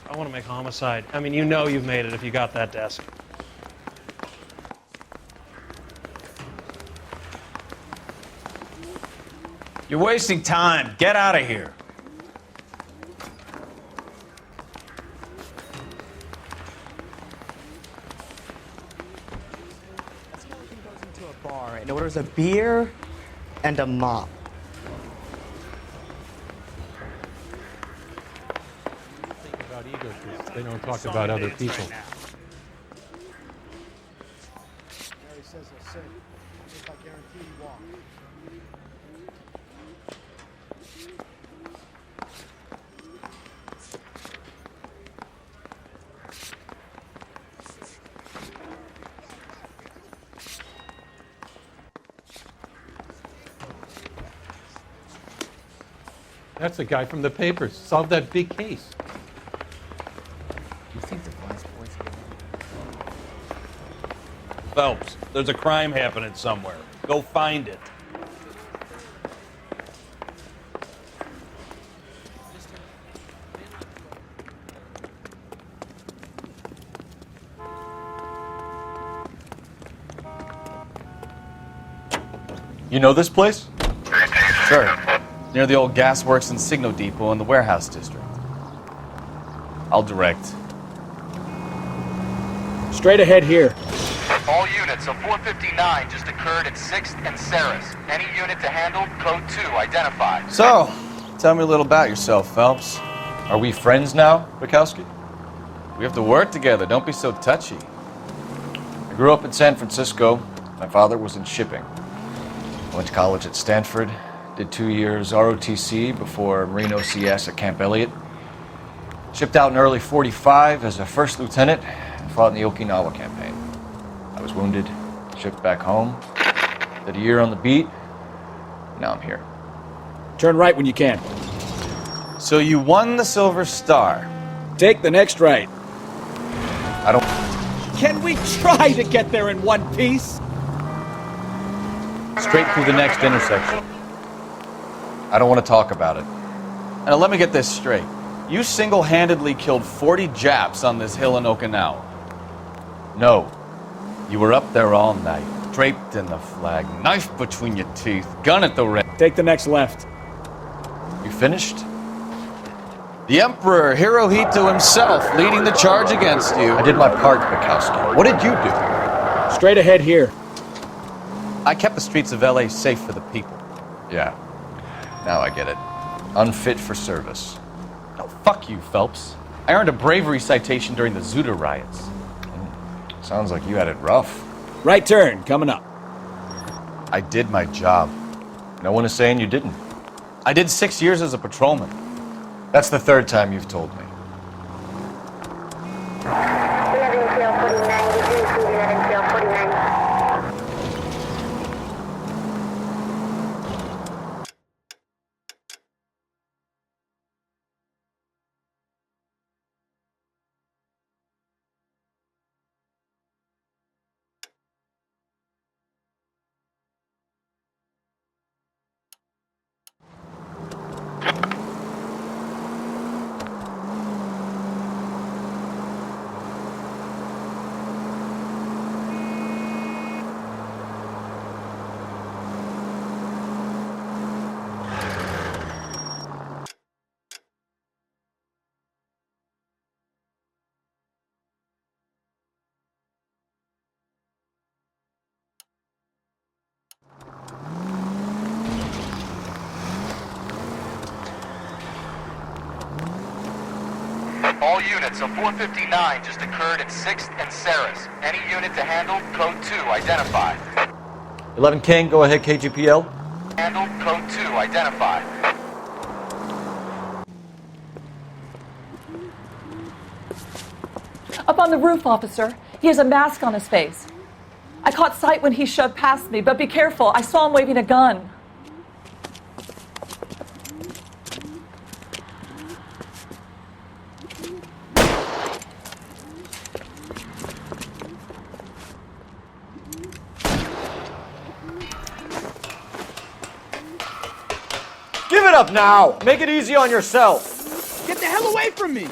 I want to make homicide. I mean, you know you've made it if you got that desk. You're wasting time. Get out of here. Goes into a bar and orders a beer and a mop. Think about ego trips. They don't talk about other people. Mary says he'll sing. If I guarantee he won't. That's the guy from the papers. Solved that big case. You think the wise boys Phelps, there's a crime happening somewhere. Go find it. You know this place? Sure. Near the old gasworks and signal depot in the warehouse district. I'll direct. Straight ahead here. All units, a 459 just occurred at 6th and Saris. Any unit to handle, code 2, identify. So, tell me a little about yourself, Phelps. Are we friends now, Bukowski? We have to work together, don't be so touchy. I grew up in San Francisco. My father was in shipping. I went to college at Stanford, did 2 years ROTC before Marine OCS at Camp Elliott. Shipped out in early '45 as a first lieutenant and fought in the Okinawa campaign. I was wounded, shipped back home, did a year on the beat, now I'm here. Turn right when you can. So you won the Silver Star. Take the next right. I don't... Can we try to get there in one piece? Straight through the next intersection. I don't want to talk about it. Now let me get this straight. You single-handedly killed 40 Japs on this hill in Okinawa. No. You were up there all night, draped in the flag, knife between your teeth, gun at the ready. Take the next left. You finished? The Emperor Hirohito himself leading the charge against you. I did my part, Bukowski. What did you do? Straight ahead here. I kept the streets of LA safe for the people. Yeah. Now I get it. Unfit for service. No, fuck you, Phelps. I earned a bravery citation during the Zuda riots. Sounds like you had it rough. Right turn, coming up. I did my job. No one is saying you didn't. I did 6 years as a patrolman. That's the third time you've told me. 11-49. All units, a 459 just occurred at 6th and Saris. Any unit to handle, code 2, identify. 11 King, go ahead, KGPL. Handle, code 2, identify. Up on the roof, officer. He has a mask on his face. I caught sight when he shoved past me, but be careful. I saw him waving a gun. Give it up now! Make it easy on yourself! Get the hell away from me!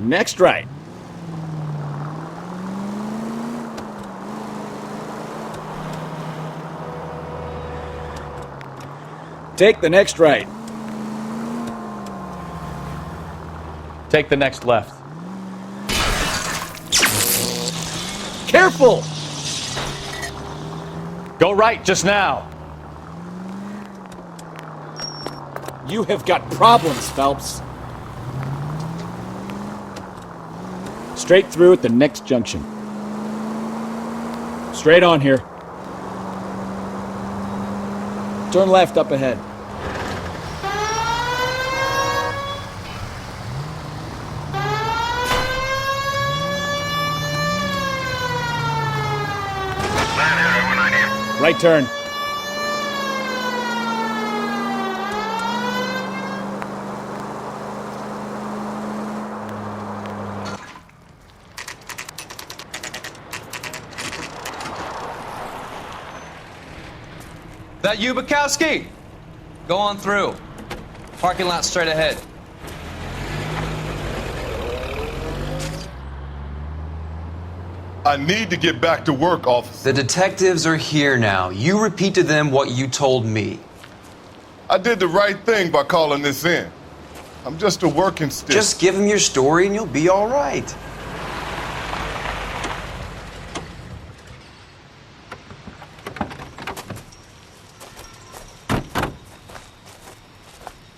Next right. Take the next right. Take the next left. Careful! Go right just now. You have got problems, Phelps. Straight through at the next junction. Straight on here. Turn left up ahead. Right turn. That you, Bukowski? Go on through. Parking lot straight ahead. I need to get back to work, officer. The detectives are here now. You repeat to them what you told me. I did the right thing by calling this in. I'm just a working stiff. Just give them your story and you'll be all right.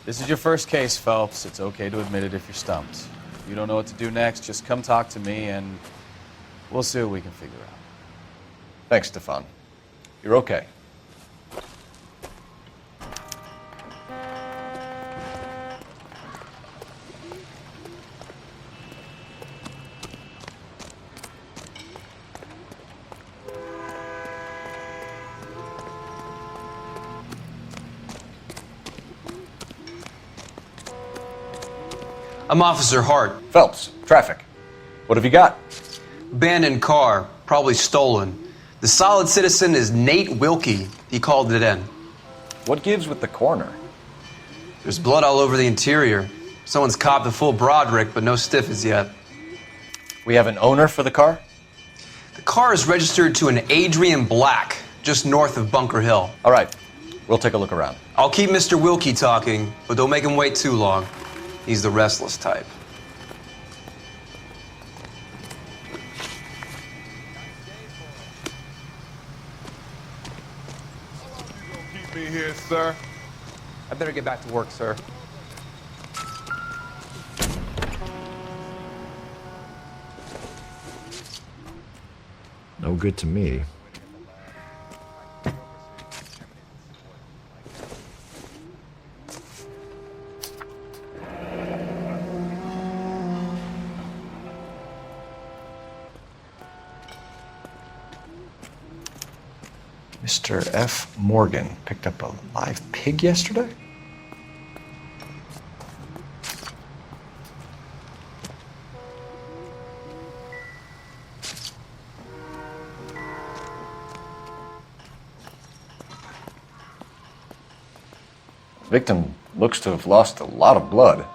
This is your first case, Phelps. It's okay to admit it if you're stumped. If you don't know what to do next, just come talk to me and we'll see what we can figure out. Thanks, Stefan. You're okay. I'm Officer Hart. Phelps, traffic. What have you got? Abandoned car, probably stolen. The solid citizen is Nate Wilkie. He called it in. What gives with the corner? There's blood all over the interior. Someone's copped a full Broderick, but no stiff as yet. We have an owner for the car? The car is registered to an Adrian Black, just north of Bunker Hill. All right, we'll take a look around. I'll keep Mr. Wilkie talking, but don't make him wait too long. He's the restless type. Keep me here, sir. I better get back to work, sir. No good to me. Mr. F. Morgan picked up a live pig yesterday? The victim looks to have lost a lot of blood.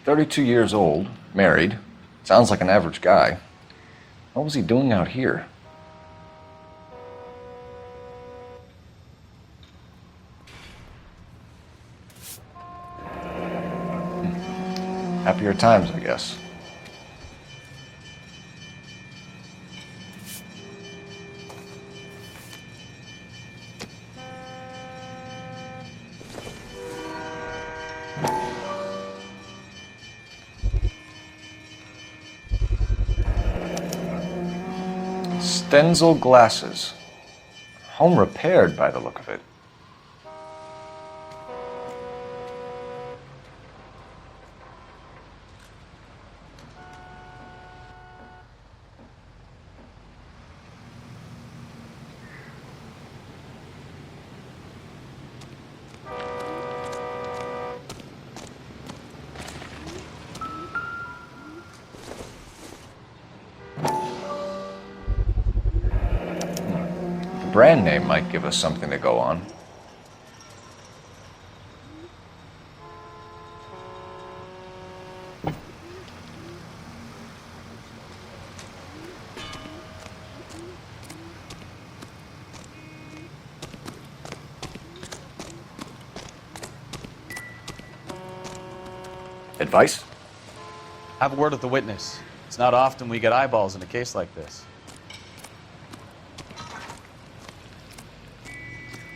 "32 years old, married, sounds like an average guy. What was he doing out here?" Happier times, I guess. Stenzel glasses. Home repaired by the look of it. brand name might give us something to go on. Advice? Have a word with the witness. It's not often we get eyeballs in a case like this.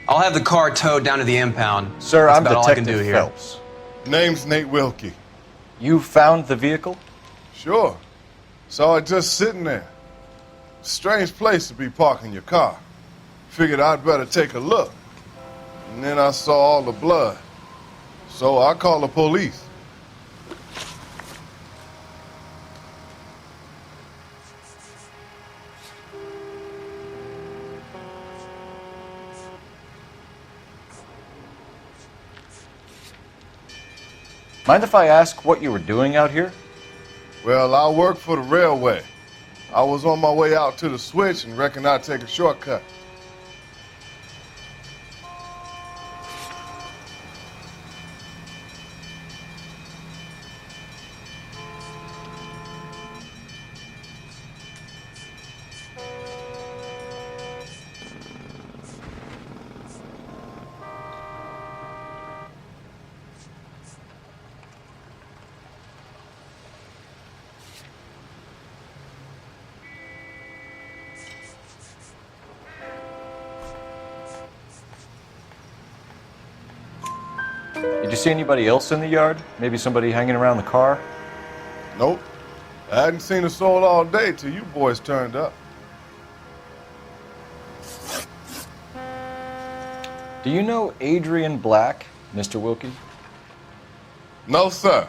I'll have the car towed down to the impound. Sir, That's I'm about all I can Detective do here. Phelps. Name's Nate Wilkie. You found the vehicle? Sure. Saw it just sitting there. Strange place to be parking your car. Figured I'd better take a look. And then I saw all the blood. So I called the police. Mind if I ask what you were doing out here? Well, I work for the railway. I was on my way out to the switch and reckoned I'd take a shortcut. Did you see anybody else in the yard? Maybe somebody hanging around the car? Nope. I hadn't seen a soul all day till you boys turned up. Do you know Adrian Black, Mr. Wilkie? No, sir.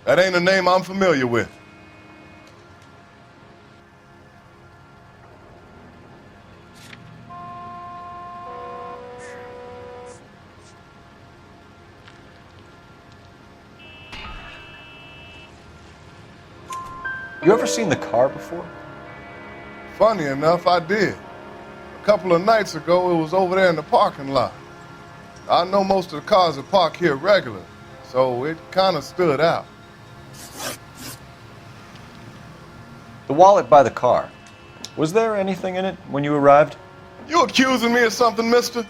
That ain't a name I'm familiar with. You ever seen the car before? Funny enough, I did. A couple of nights ago, it was over there in the parking lot. I know most of the cars are parked here regular, so it kind of stood out. The wallet by the car. Was there anything in it when you arrived? You accusing me of something, mister?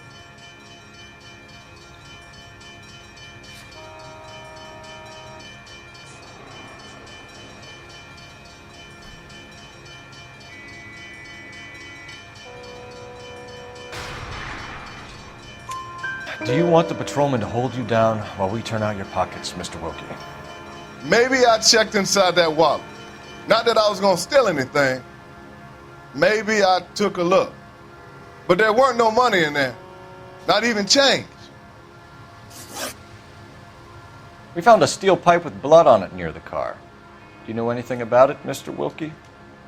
Do you want the patrolman to hold you down while we turn out your pockets, Mr. Wilkie? Maybe I checked inside that wallet. Not that I was gonna steal anything. Maybe I took a look. But there weren't no money in there. Not even change. We found a steel pipe with blood on it near the car. Do you know anything about it, Mr. Wilkie?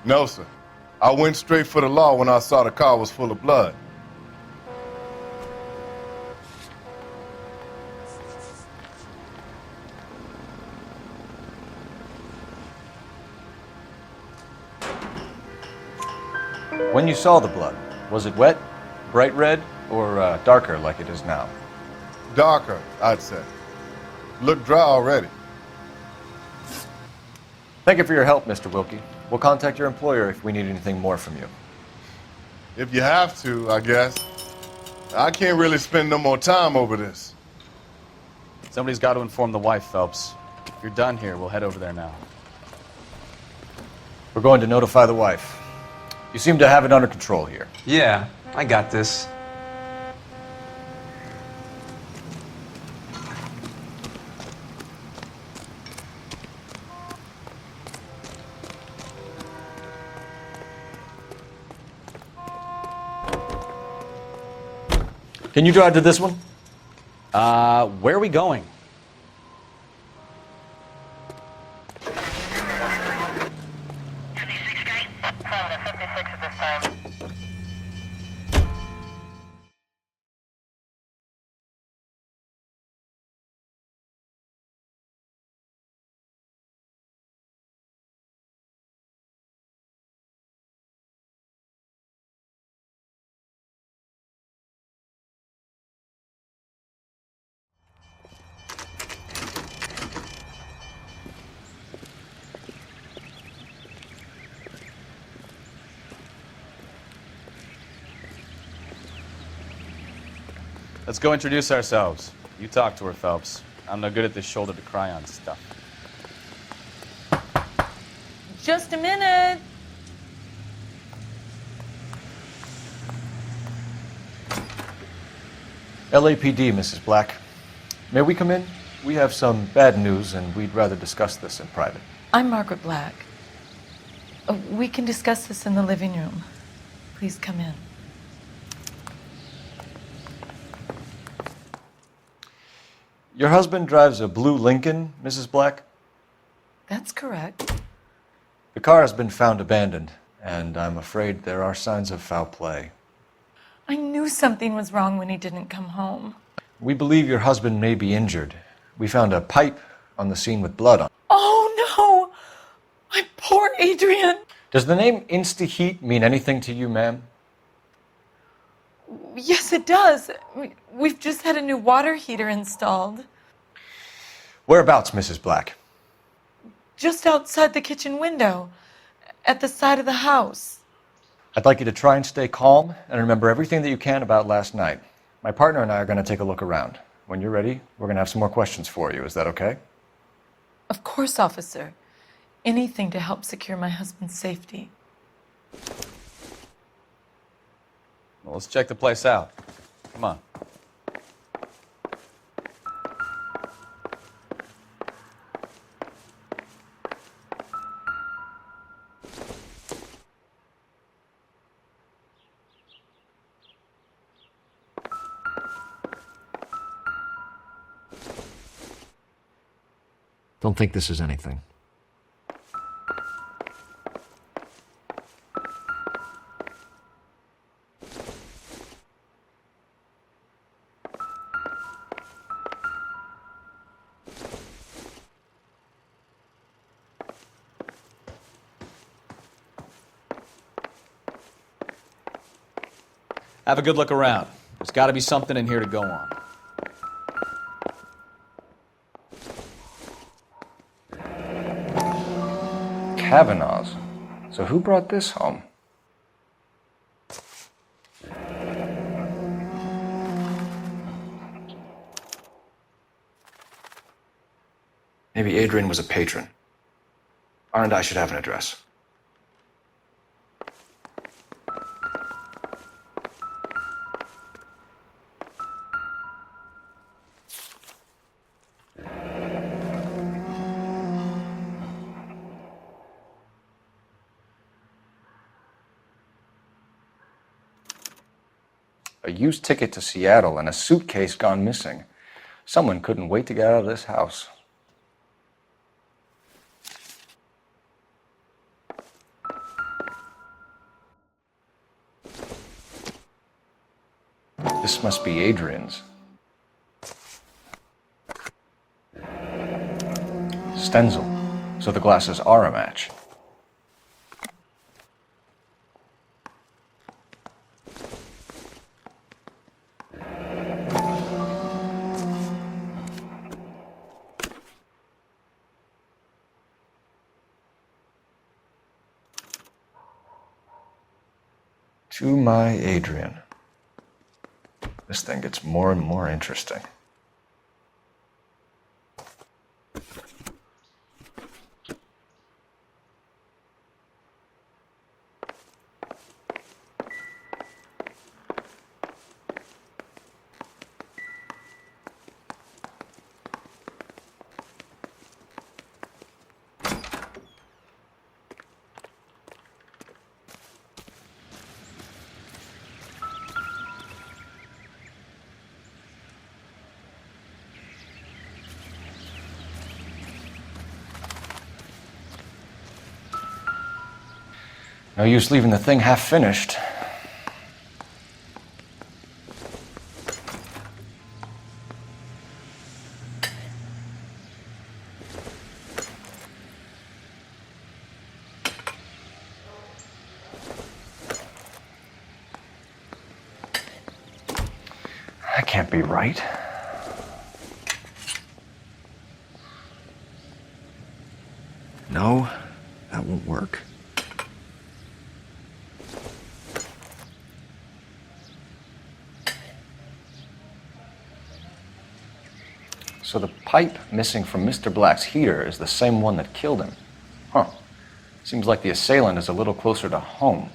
No, sir. I went straight for the law when I saw the car was full of blood. When you saw the blood, was it wet, bright red, or darker like it is now? Darker, I'd say. Looked dry already. Thank you for your help, Mr. Wilkie. We'll contact your employer if we need anything more from you. If you have to, I guess. I can't really spend no more time over this. Somebody's got to inform the wife, Phelps. If you're done here, we'll head over there now. We're going to notify the wife. You seem to have it under control here. Yeah, I got this. Can you drive to this one? Where are we going? Let's go introduce ourselves. You talk to her, Phelps. I'm no good at this shoulder to cry on stuff. Just a minute. LAPD, Mrs. Black. May we come in? We have some bad news, and we'd rather discuss this in private. I'm Margaret Black. We can discuss this in the living room. Please come in. Your husband drives a blue Lincoln, Mrs. Black? That's correct. The car has been found abandoned, and I'm afraid there are signs of foul play. I knew something was wrong when he didn't come home. We believe your husband may be injured. We found a pipe on the scene with blood on it. Oh no! My poor Adrian! Does the name Insta-Heat mean anything to you, ma'am? Yes, it does. We've just had a new water heater installed. Whereabouts, Mrs. Black? Just outside the kitchen window, at the side of the house. I'd like you to try and stay calm and remember everything that you can about last night. My partner and I are going to take a look around. When you're ready, we're going to have some more questions for you. Is that okay? Of course, officer. Anything to help secure my husband's safety. Well, let's check the place out. Come on. Don't think this is anything. Have a good look around. There's got to be something in here to go on. Kavanaugh's. So who brought this home? Maybe Adrian was a patron. R and I should have an address. A used ticket to Seattle and a suitcase gone missing. Someone couldn't wait to get out of this house. This must be Adrian's. Stenzel. So the glasses are a match. To my Adrian. This thing gets more and more interesting. No use leaving the thing half finished. That can't be right. No, that won't work. So the pipe missing from Mr. Black's heater is the same one that killed him. Huh. Seems like the assailant is a little closer to home.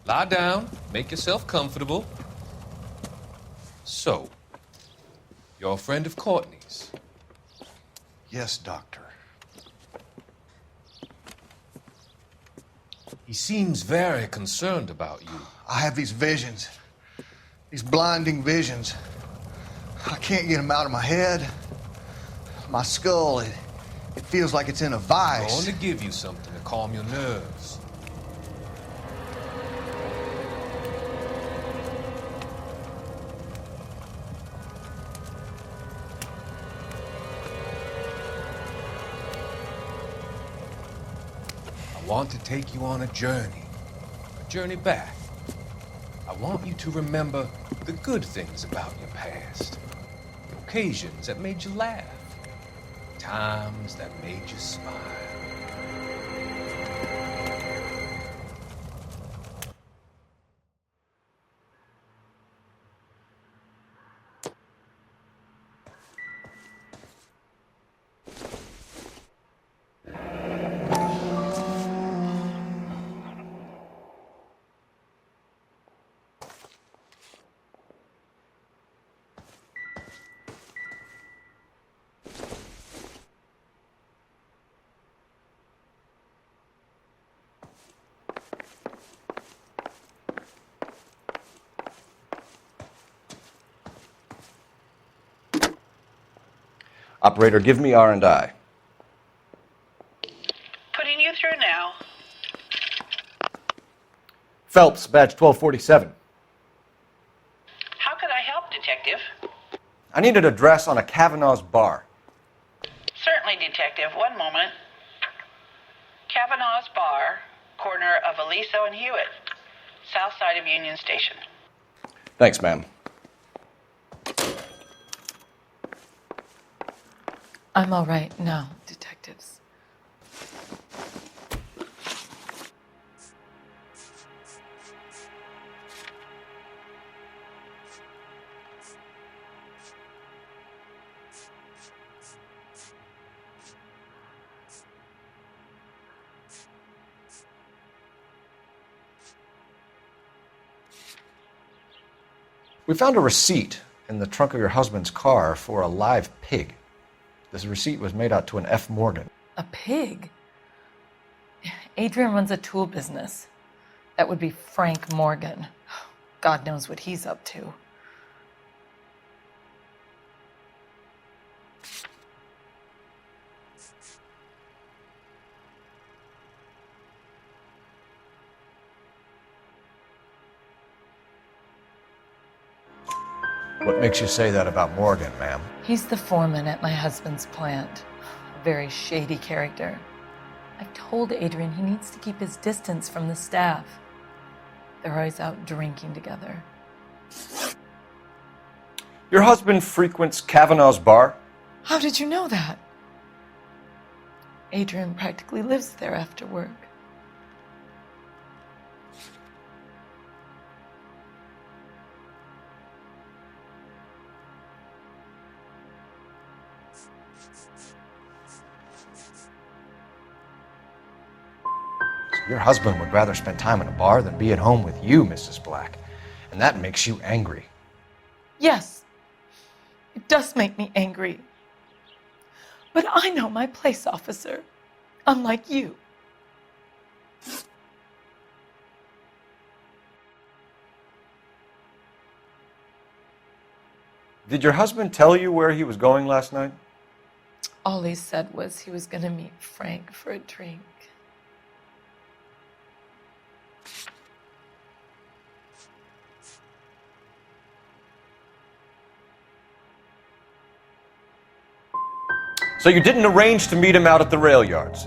Lie down, make yourself comfortable. So, you're a friend of Courtney's? Yes, Doctor. He seems very concerned about you. I have these visions, these blinding visions. I can't get them out of my head. My skull, it feels like it's in a vice. I want to give you something to calm your nerves. I want to take you on a journey back. I want you to remember the good things about your past, the occasions that made you laugh, times that made you smile. Operator, give me R&I. Putting you through now. Phelps, badge 1247. How could I help, Detective? I need an address on a Kavanaugh's bar. Certainly, Detective. One moment. Kavanaugh's Bar, corner of Aliso and Hewitt, south side of Union Station. Thanks, ma'am. I'm all right now, detectives. We found a receipt in the trunk of your husband's car for a live pig. This receipt was made out to an F. Morgan. A pig? Adrian runs a tool business. That would be Frank Morgan. God knows what he's up to. What makes you say that about Morgan, ma'am? He's the foreman at my husband's plant. A very shady character. I've told Adrian he needs to keep his distance from the staff. They're always out drinking together. Your husband frequents Kavanaugh's bar? How did you know that? Adrian practically lives there after work. Your husband would rather spend time in a bar than be at home with you, Mrs. Black. And that makes you angry. Yes, it does make me angry. But I know my place, officer, unlike you. Did your husband tell you where he was going last night? All he said was he was going to meet Frank for a drink. So you didn't arrange to meet him out at the rail yards?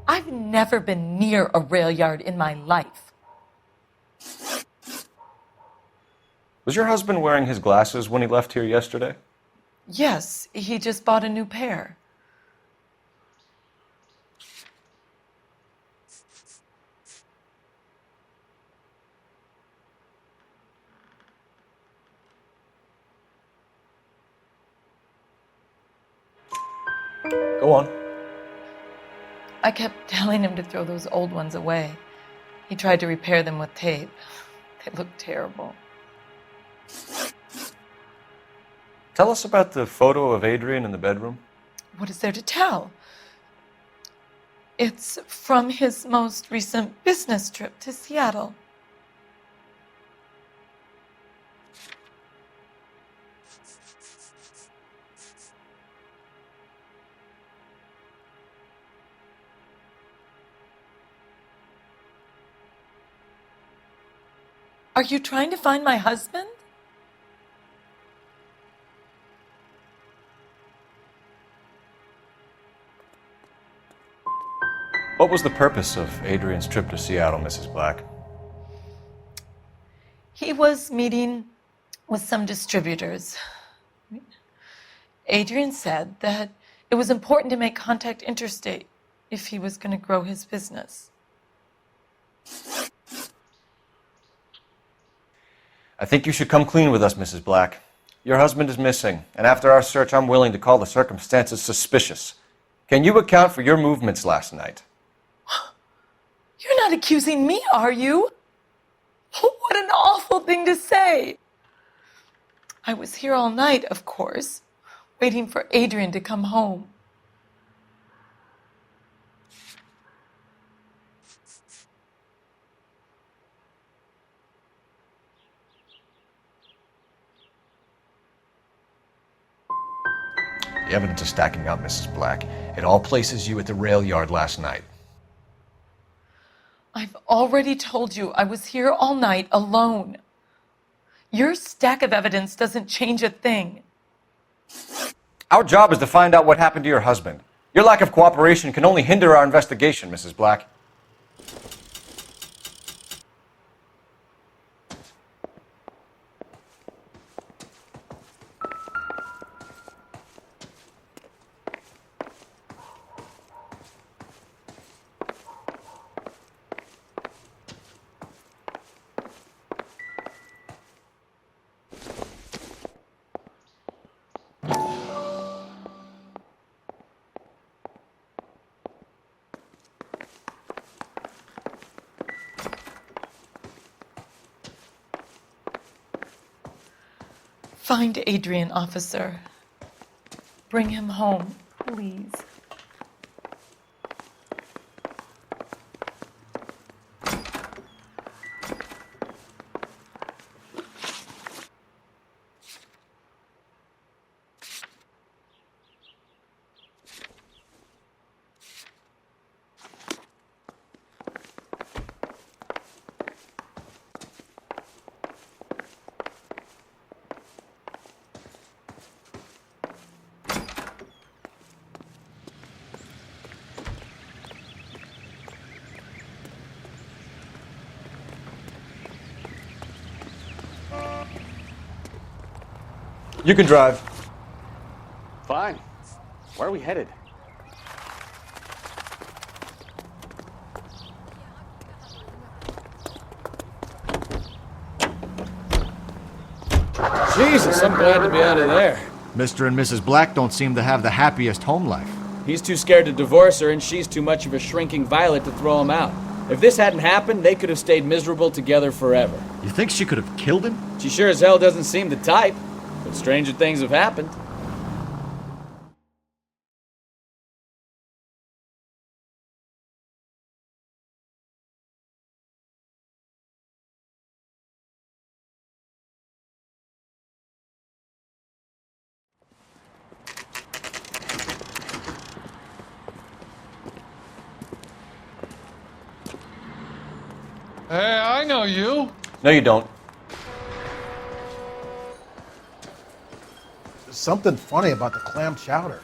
I've never been near a rail yard in my life. Was your husband wearing his glasses when he left here yesterday? Yes, he just bought a new pair. Go on. I kept telling him to throw those old ones away. He tried to repair them with tape. They looked terrible. Tell us about the photo of Adrian in the bedroom. What is there to tell? It's from his most recent business trip to Seattle. Are you trying to find my husband? What was the purpose of Adrian's trip to Seattle, Mrs. Black? He was meeting with some distributors. Adrian said that it was important to make contact interstate if he was going to grow his business. I think you should come clean with us, Mrs. Black. Your husband is missing, and after our search, I'm willing to call the circumstances suspicious. Can you account for your movements last night? You're not accusing me, are you? What an awful thing to say. I was here all night, of course, waiting for Adrian to come home. The evidence is stacking up, Mrs. Black. It all places you at the rail yard last night. I've already told you I was here all night alone. Your stack of evidence doesn't change a thing. Our job is to find out what happened to your husband. Your lack of cooperation can only hinder our investigation, Mrs. Black. Find Adrian, officer. Bring him home, please. You can drive. Fine. Where are we headed? Jesus, I'm glad to be out of there. Mr. and Mrs. Black don't seem to have the happiest home life. He's too scared to divorce her, and she's too much of a shrinking violet to throw him out. If this hadn't happened, they could have stayed miserable together forever. You think she could have killed him? She sure as hell doesn't seem the type, but stranger things have happened. Hey, I know you. No, you don't. There's something funny about the clam chowder.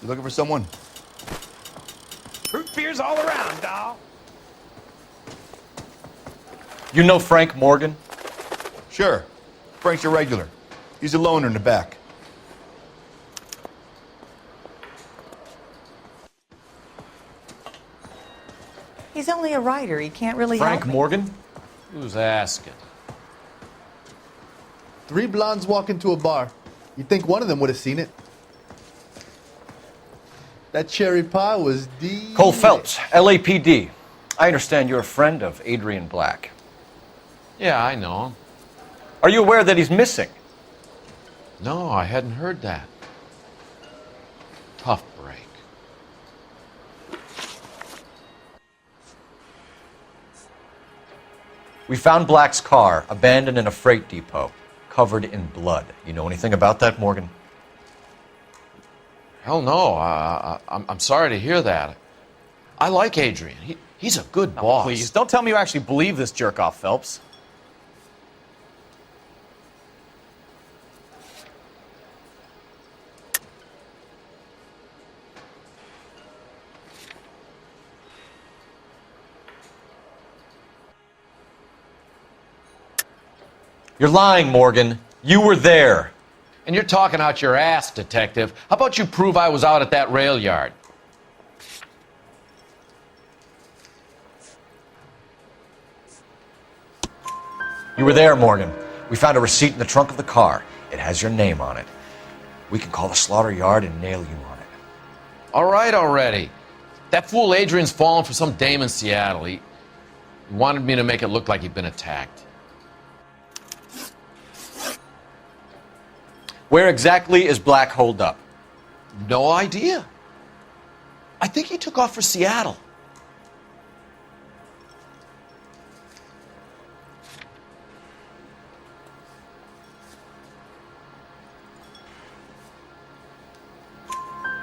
You looking for someone? Root beers all around, doll. You know Frank Morgan? Sure. Frank's a regular. He's a loner in the back. He's only a writer. He can't really Frank help me. Morgan? Who's asking? 3 blondes walk into a bar. You'd think one of them would have seen it. That cherry pie was D. Coul Felps, LAPD. I understand you're a friend of Adrian Black. Yeah, I know him. Are you aware that he's missing? No, I hadn't heard that. Tough break. We found Black's car abandoned in a freight depot, covered in blood. You know anything about that, Morgan? Hell no. I'm sorry to hear that. I like Adrian. He's a good boss. Please, don't tell me you actually believe this jerk-off, Phelps. You're lying, Morgan. You were there. And you're talking out your ass, detective. How about you prove I was out at that rail yard? You were there, Morgan. We found a receipt in the trunk of the car. It has your name on it. We can call the slaughter yard and nail you on it. All right already. That fool Adrian's fallen for some dame in Seattle. He wanted me to make it look like he'd been attacked. Where exactly is Black holed up? No idea. I think he took off for Seattle.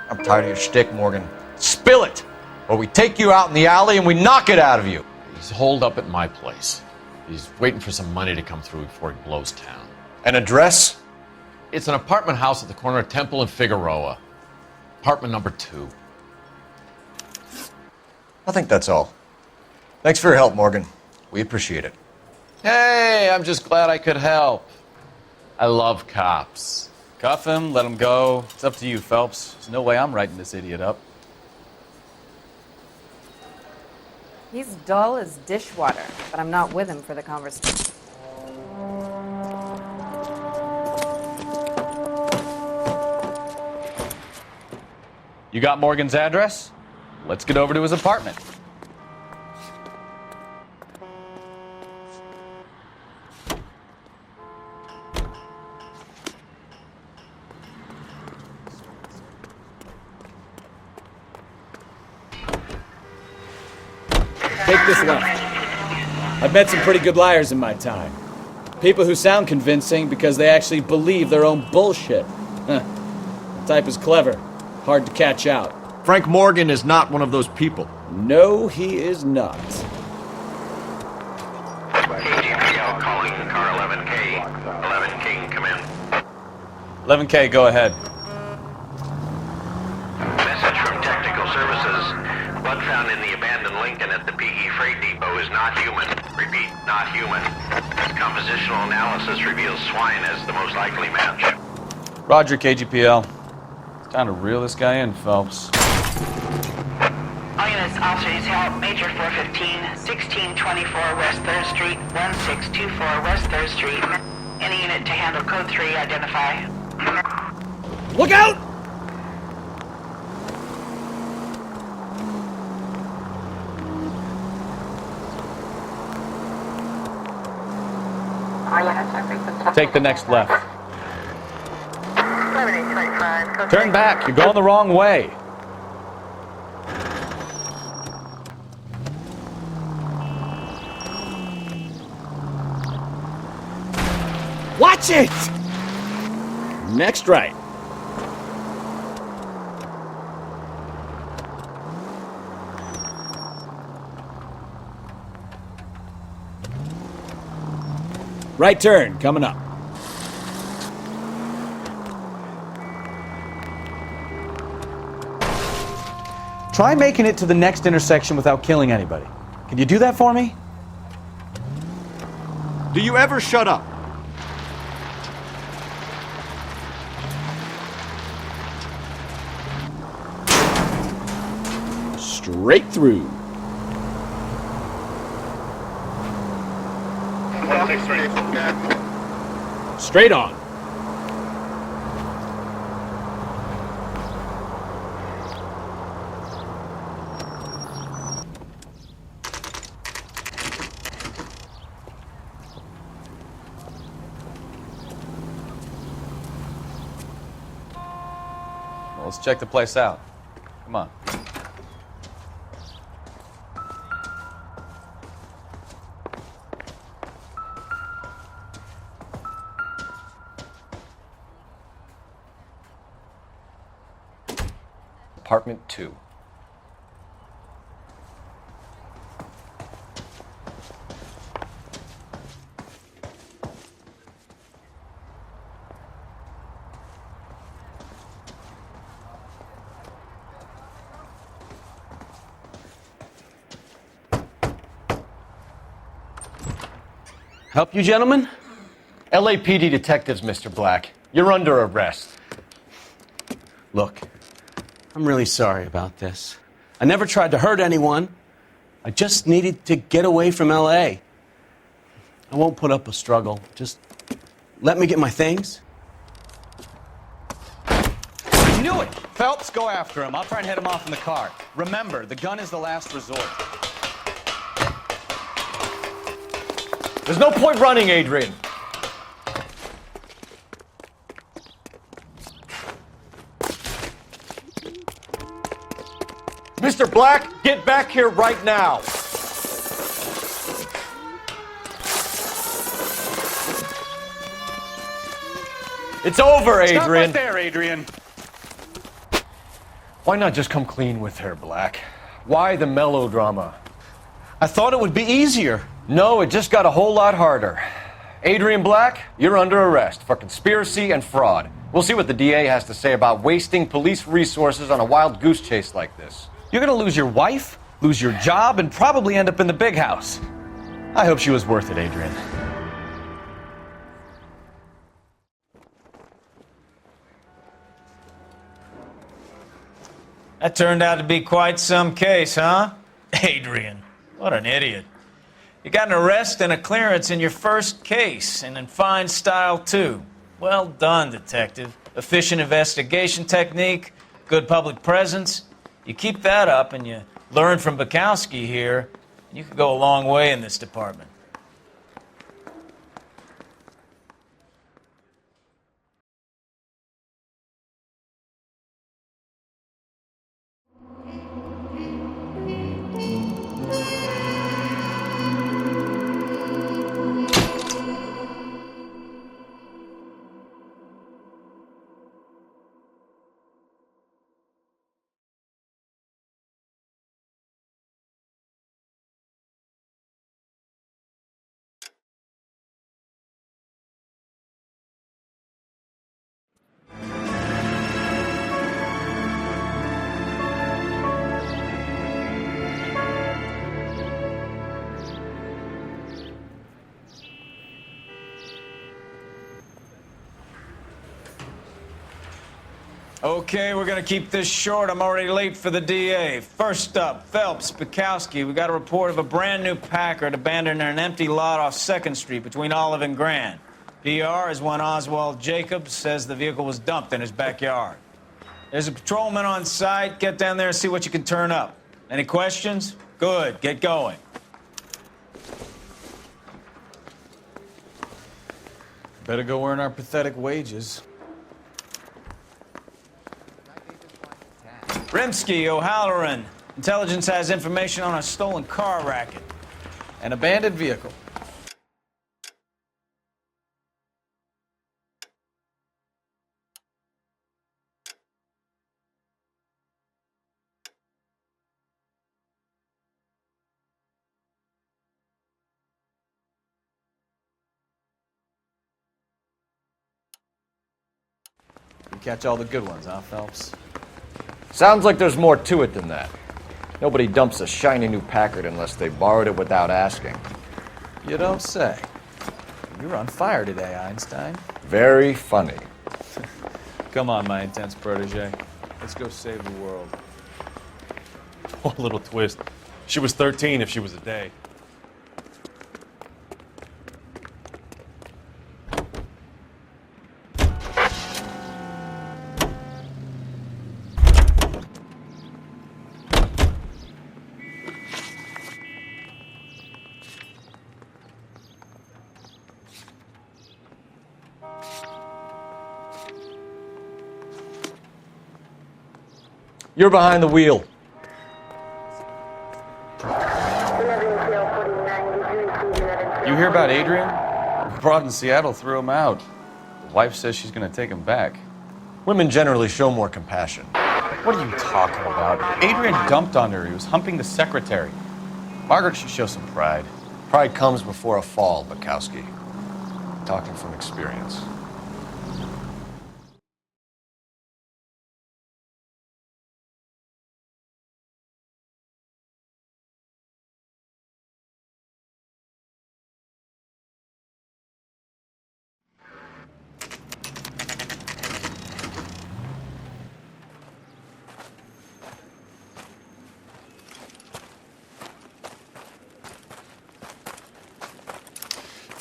I'm tired of your shtick, Morgan. Spill it! Or we take you out in the alley and we knock it out of you. He's holed up at my place. He's waiting for some money to come through before he blows town. An address? It's an apartment house at the corner of Temple and Figueroa. Apartment number 2. I think that's all. Thanks for your help, Morgan. We appreciate it. Hey, I'm just glad I could help. I love cops. Cuff him, let him go. It's up to you, Phelps. There's no way I'm writing this idiot up. He's dull as dishwater, but I'm not with him for the conversation. You got Morgan's address? Let's get over to his apartment. Take this left. I've met some pretty good liars in my time. People who sound convincing because they actually believe their own bullshit. The type is clever, hard to catch out. Frank Morgan is not one of those people. No, he is not. KGPL calling car 11K. 11K, come in. 11K, go ahead. Message from Technical Services. Blood found in the abandoned Lincoln at the PE Freight Depot is not human. Repeat, not human. Compositional analysis reveals swine as the most likely match. Roger, KGPL. It's time to reel this guy in, Phelps. All units, officers help. Major 415, 1624 West 3rd Street, 1624 West 3rd Street. Any unit to handle code 3, identify. Look out! Take the next left. Turn back, you're going the wrong way. Watch it! Next right. Right turn, coming up. Try making it to the next intersection without killing anybody. Can you do that for me? Do you ever shut up? Straight through. Straight on. Well, let's check the place out. Come on. Apartment 2. Help you, gentlemen? LAPD detectives, Mr. Black. You're under arrest. Look, I'm really sorry about this. I never tried to hurt anyone. I just needed to get away from LA. I won't put up a struggle. Just let me get my things. I knew it! Phelps, go after him. I'll try and head him off in the car. Remember, the gun is the last resort. There's no point running, Adrian. Mr. Black, get back here right now. It's over, Adrian. Stop right there, Adrian. Why not just come clean with her, Black? Why the melodrama? I thought it would be easier. No, it just got a whole lot harder. Adrian Black, you're under arrest for conspiracy and fraud. We'll see what the DA has to say about wasting police resources on a wild goose chase like this. You're gonna lose your wife, lose your job, and probably end up in the big house. I hope she was worth it, Adrian. That turned out to be quite some case, huh? Adrian, what an idiot. You got an arrest and a clearance in your first case, and in fine style, too. Well done, detective. Efficient investigation technique, good public presence. You keep that up and you learn from Bukowski here, and you could go a long way in this department. Okay, we're gonna keep this short. I'm already late for the DA. First up, Phelps, Bukowski. We got a report of a brand new Packard abandoned in an empty lot off 2nd Street between Olive and Grand. PR is one Oswald Jacobs says the vehicle was dumped in his backyard. There's a patrolman on site. Get down there and see what you can turn up. Any questions? Good, get going. Better go earn our pathetic wages. Rimsky, O'Halloran. Intelligence has information on a stolen car racket. An abandoned vehicle. catch all the good ones, huh, Phelps? Sounds like there's more to it than that. Nobody dumps a shiny new Packard unless they borrowed it without asking. You don't say. You're on fire today, Einstein. Very funny. Come on, my intense protege. Let's go save the world. Oh, little twist. She was 13 if she was a day. You're behind the wheel. You hear about Adrian? The broad in Seattle threw him out. The wife says she's going to take him back. Women generally show more compassion. What are you talking about? Adrian dumped on her. He was humping the secretary. Margaret should show some pride. Pride comes before a fall, Bukowski. Talking from experience.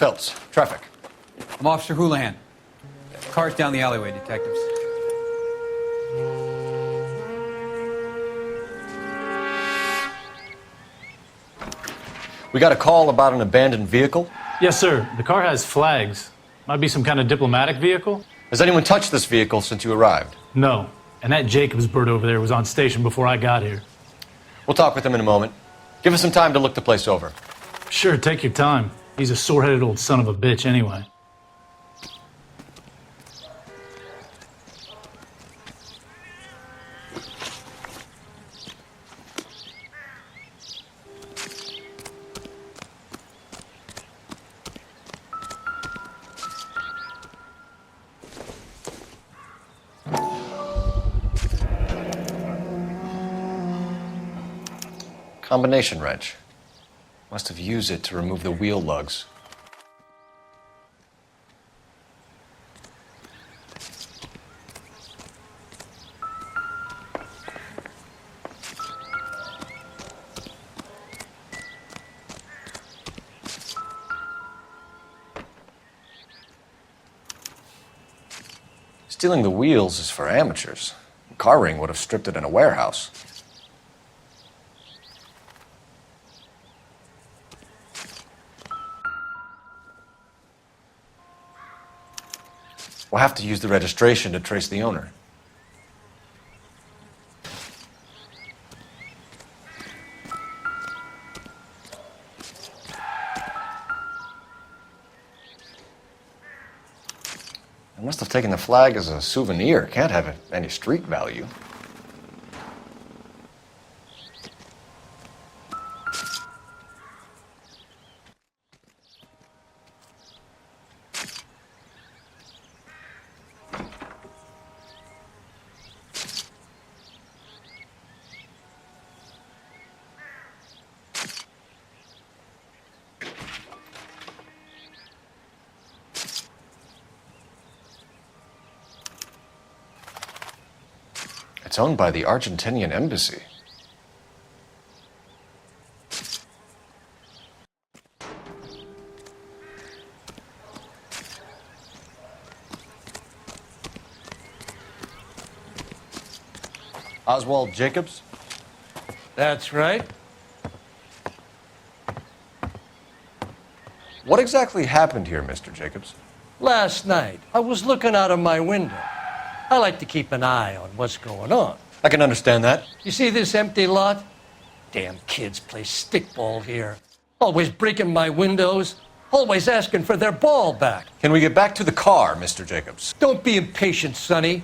Phelps, traffic. I'm Officer Houlihan. Cars down the alleyway, detectives. We got a call about an abandoned vehicle. Yes, sir. The car has flags. Might be some kind of diplomatic vehicle. Has anyone touched this vehicle since you arrived? No. And that Jacobs bird over there was on station before I got here. We'll talk with him in a moment. Give us some time to look the place over. Sure, take your time. He's a sore-headed old son of a bitch anyway. Combination wrench. Must have used it to remove the wheel lugs. Stealing the wheels is for amateurs. Car ring would have stripped it in a warehouse. We'll have to use the registration to trace the owner. I must have taken the flag as a souvenir. Can't have any street value. It's owned by the Argentinian embassy. Oswald Jacobs? That's right. What exactly happened here, Mr. Jacobs? Last night, I was looking out of my window. I like to keep an eye on what's going on. I can understand that. You see this empty lot? Damn kids play stickball here. Always breaking my windows. Always asking for their ball back. Can we get back to the car, Mr. Jacobs? Don't be impatient, Sonny.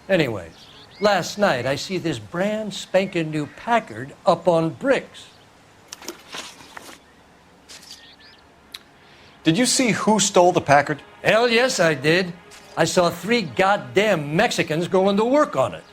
Anyways, last night I see this brand spanking new Packard up on bricks. Did you see who stole the Packard? Hell yes, I did. I saw 3 goddamn Mexicans going to work on it.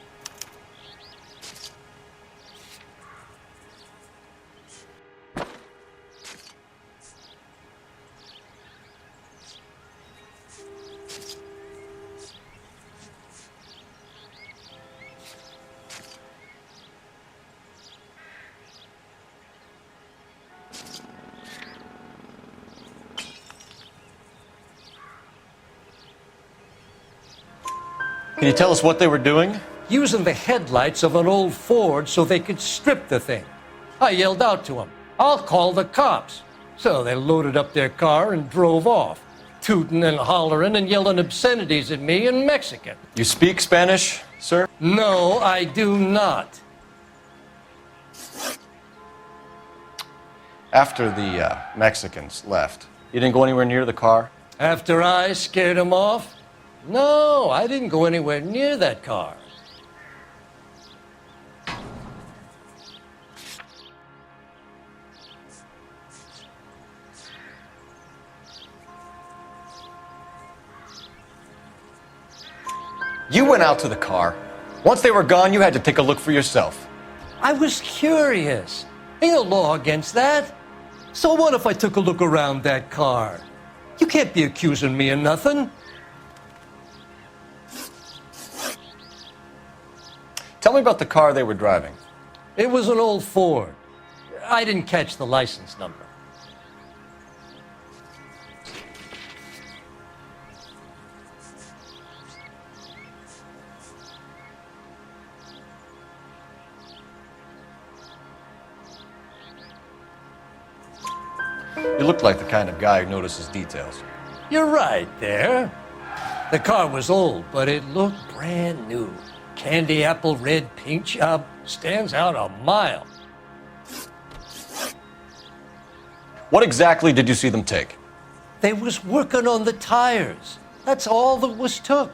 Can you tell us what they were doing? Using the headlights of an old Ford so they could strip the thing. I yelled out to them, "I'll call the cops." So they loaded up their car and drove off, tooting and hollering and yelling obscenities at me in Mexican. You speak Spanish, sir? No, I do not. After the Mexicans left, you didn't go anywhere near the car? After I scared them off? No, I didn't go anywhere near that car. You went out to the car. Once they were gone, you had to take a look for yourself. I was curious. Ain't no law against that. So what if I took a look around that car? You can't be accusing me of nothing. Tell me about the car they were driving. It was an old Ford. I didn't catch the license number. You looked like the kind of guy who notices details. You're right there. The car was old, but it looked brand new. Candy apple red paint job stands out a mile. What exactly did you see them take? They was working on the tires. That's all that was took.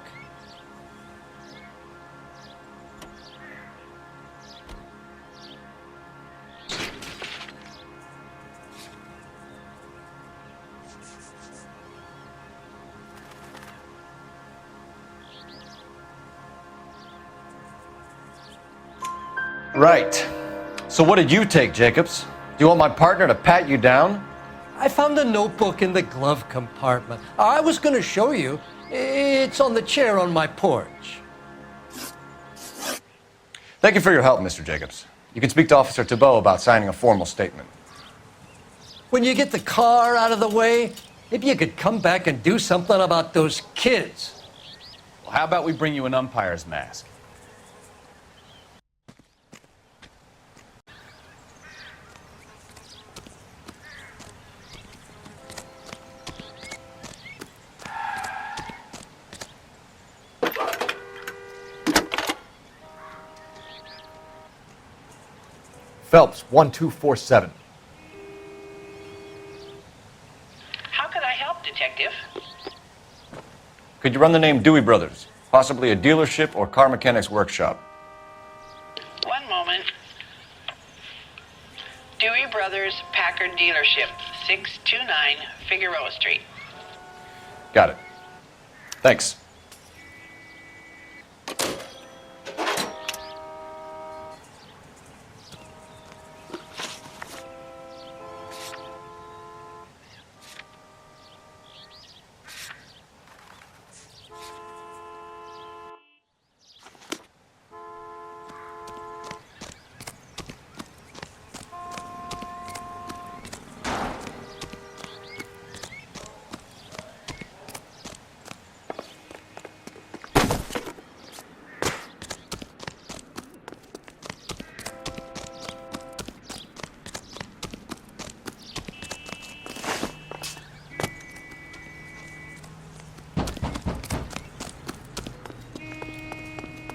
Right. So what did you take, Jacobs? Do you want my partner to pat you down? I found a notebook in the glove compartment. I was going to show you. It's on the chair on my porch. Thank you for your help, Mr. Jacobs. You can speak to Officer Thibault about signing a formal statement. When you get the car out of the way, maybe you could come back and do something about those kids. Well, how about we bring you an umpire's mask? Phelps, 1247. How can I help, Detective? Could you run the name Dewey Brothers? Possibly a dealership or car mechanics workshop. One moment. Dewey Brothers Packard Dealership, 629 Figueroa Street. Got it. Thanks.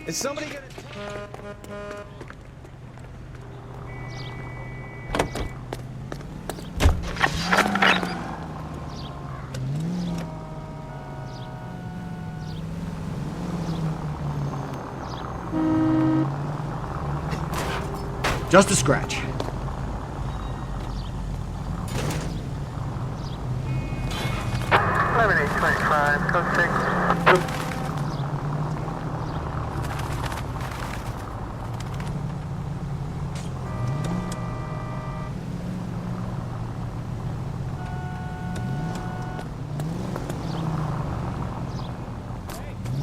Is somebody gonna... Just a scratch. Code 6.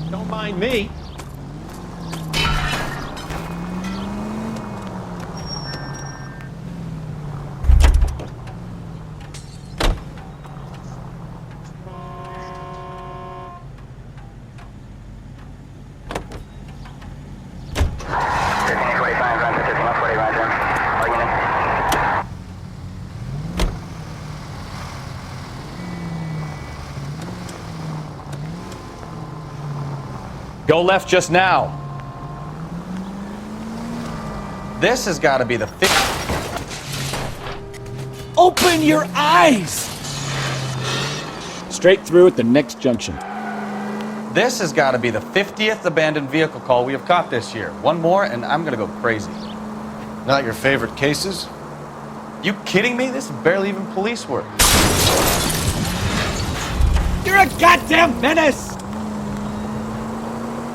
Don't mind me. Go left just now. This has got to be the 50th. Open your eyes! Straight through at the next junction. This has got to be the 50th abandoned vehicle call we have caught this year. One more and I'm going to go crazy. Not your favorite cases? You kidding me? This is barely even police work. You're a goddamn menace!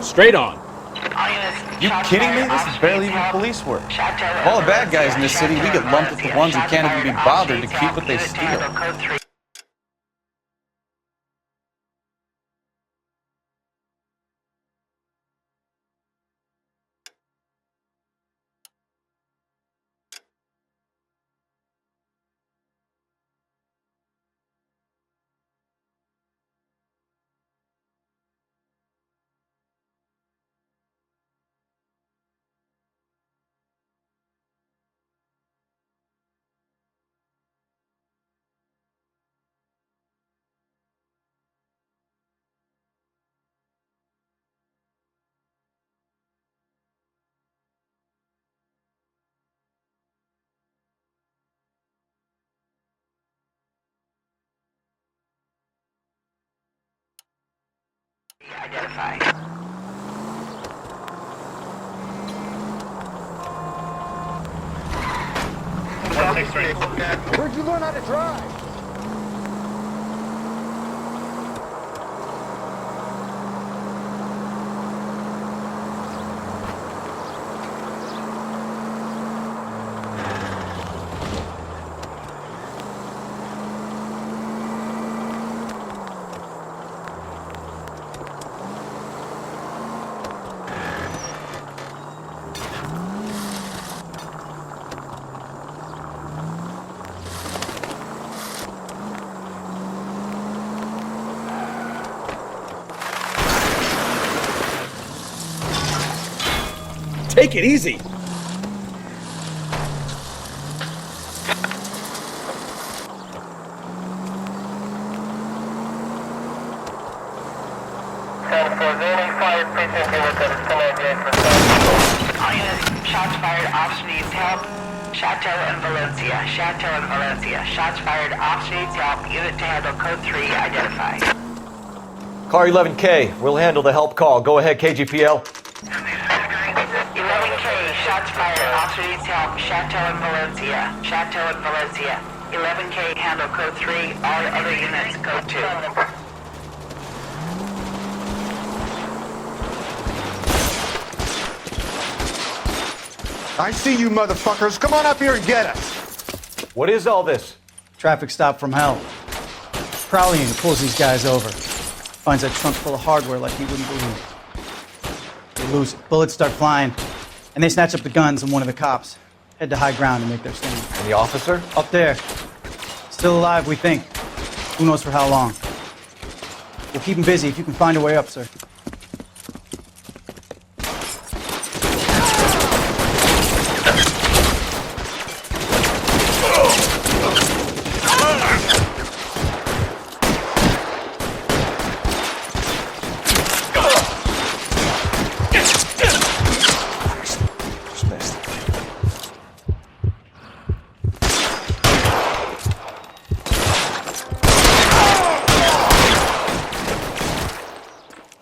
Straight on. You kidding me? This is barely even police work. Of all the bad guys in this city, we get lumped with the ones who can't even be bothered to keep what they steal. Identify. Where'd you learn how to drive? Take it easy. Shots fired, officer needs help. Chateau and Valencia. Chateau and Valencia. Shots fired, officer needs help. Unit to handle code 3, identify. Car 11K, we'll handle the help call. Go ahead, KGPL. 11K, shots fired, officer needs help. Chateau and Valencia. Chateau and Valencia. 11K, handle code 3. All other units, code 2. I see you motherfuckers. Come on up here and get us. What is all this? Traffic stop from hell. Prowling pulls these guys over. Finds a trunk full of hardware like you wouldn't believe. They lose it. Bullets start flying. And they snatch up the guns and one of the cops. Head to high ground and make their stand. And the officer? Up there. Still alive, we think. Who knows for how long. We'll keep him busy if you can find a way up, sir.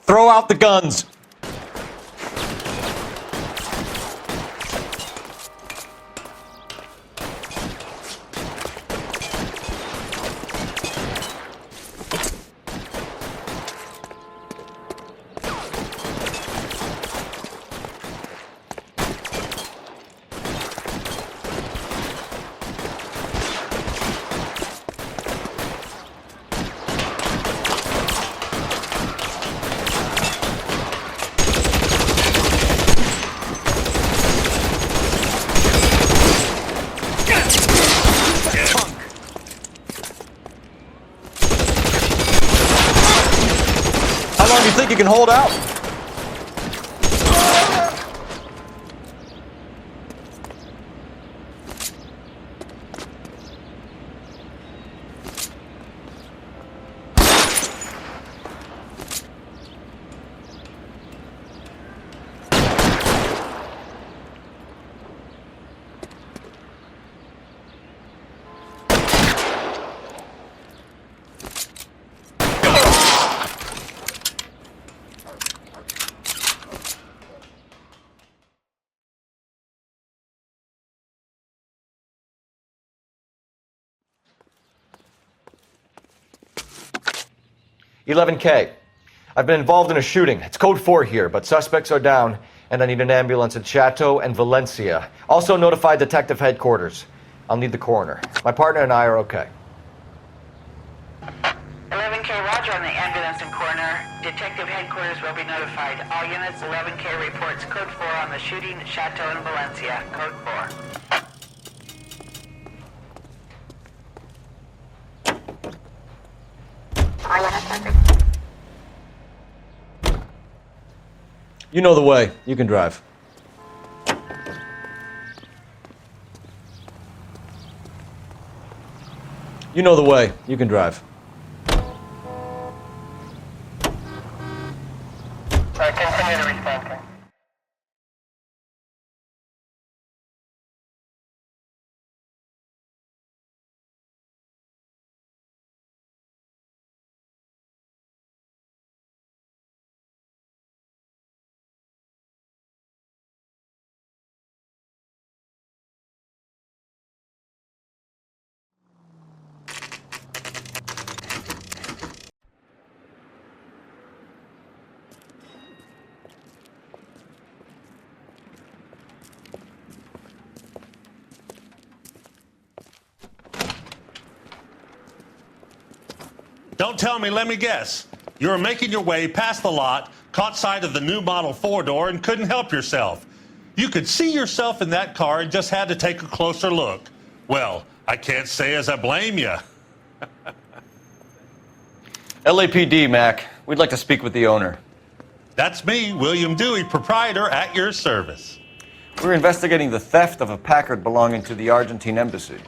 Throw out the guns. think you can hold out? "11K. I've been involved in a shooting. It's code 4 here, but suspects are down, and I need an ambulance in Chateau and Valencia. Also notify detective headquarters. I'll need the coroner. My partner and I are okay." 11K, roger on the ambulance and coroner. Detective headquarters will be notified. All units, 11K reports code 4 on the shooting at Chateau and Valencia. Code 4. You know the way. You can drive. You know the way. You can drive. Continue to respond. Don't tell me, let me guess. You were making your way past the lot, caught sight of the new model 4-door, and couldn't help yourself. You could see yourself in that car and just had to take a closer look. Well, I can't say as I blame you. LAPD, Mac. We'd like to speak with the owner. That's me, William Dewey, proprietor, at your service. We're investigating the theft of a Packard belonging to the Argentine embassy.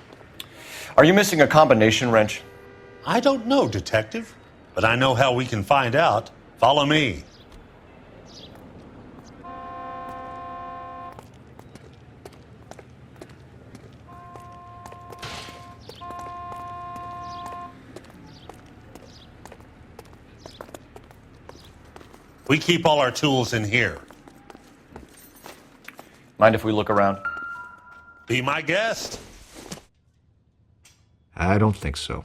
Are you missing a combination wrench? I don't know, Detective, but I know how we can find out. Follow me. We keep all our tools in here. Mind if we look around? Be my guest. I don't think so.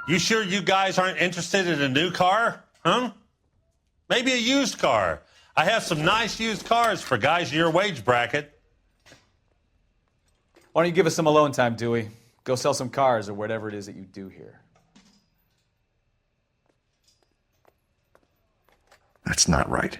You sure you guys aren't interested in a new car? Huh? Maybe a used car. I have some nice used cars for guys in your wage bracket. Why don't you give us some alone time, Dewey? Go sell some cars or whatever it is that you do here. That's not right.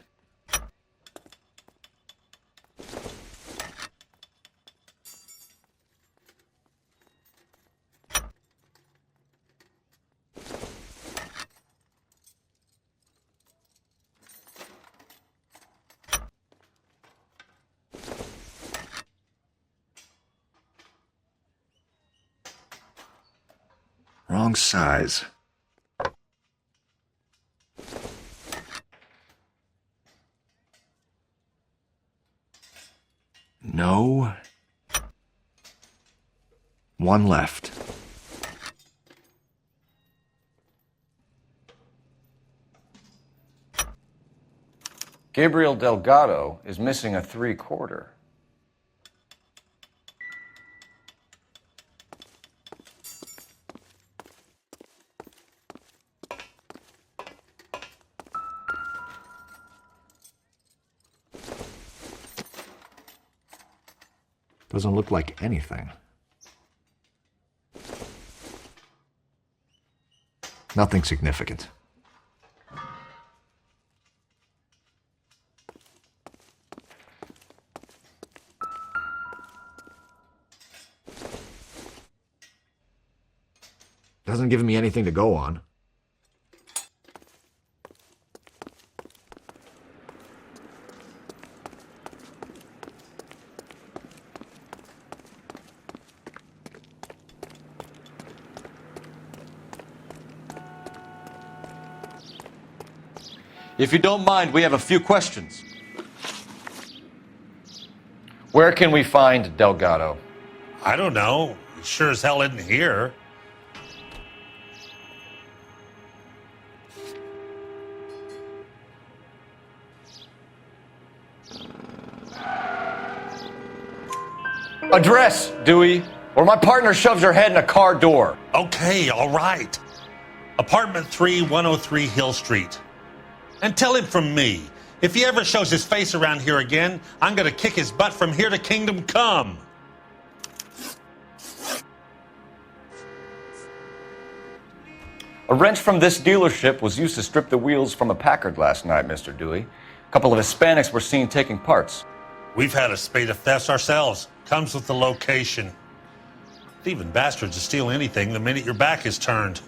Wrong size. No. One left. Gabriel Delgado is missing a 3/4. Doesn't look like anything. Nothing significant. Doesn't give me anything to go on. If you don't mind, we have a few questions. Where can we find Delgado? I don't know. He sure as hell isn't here. Address, Dewey, or my partner shoves her head in a car door. Okay, all right. Apartment 3, 103 Hill Street. And tell him from me, if he ever shows his face around here again, I'm gonna kick his butt from here to kingdom come. A wrench from this dealership was used to strip the wheels from a Packard last night, Mr. Dewey. A couple of Hispanics were seen taking parts. We've had a spate of thefts ourselves. Comes with the location. Thieving bastards to steal anything the minute your back is turned.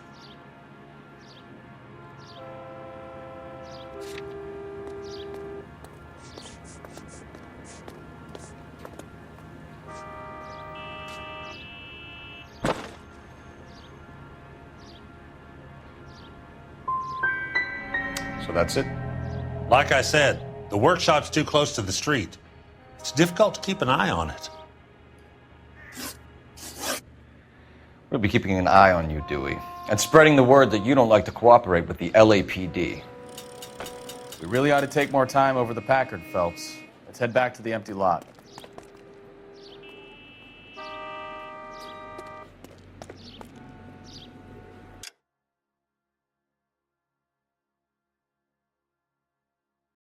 So that's it? Like I said, the workshop's too close to the street. It's difficult to keep an eye on it. We'll be keeping an eye on you, Dewey, and spreading the word that you don't like to cooperate with the LAPD. We really ought to take more time over the Packard, Phelps. Let's head back to the empty lot.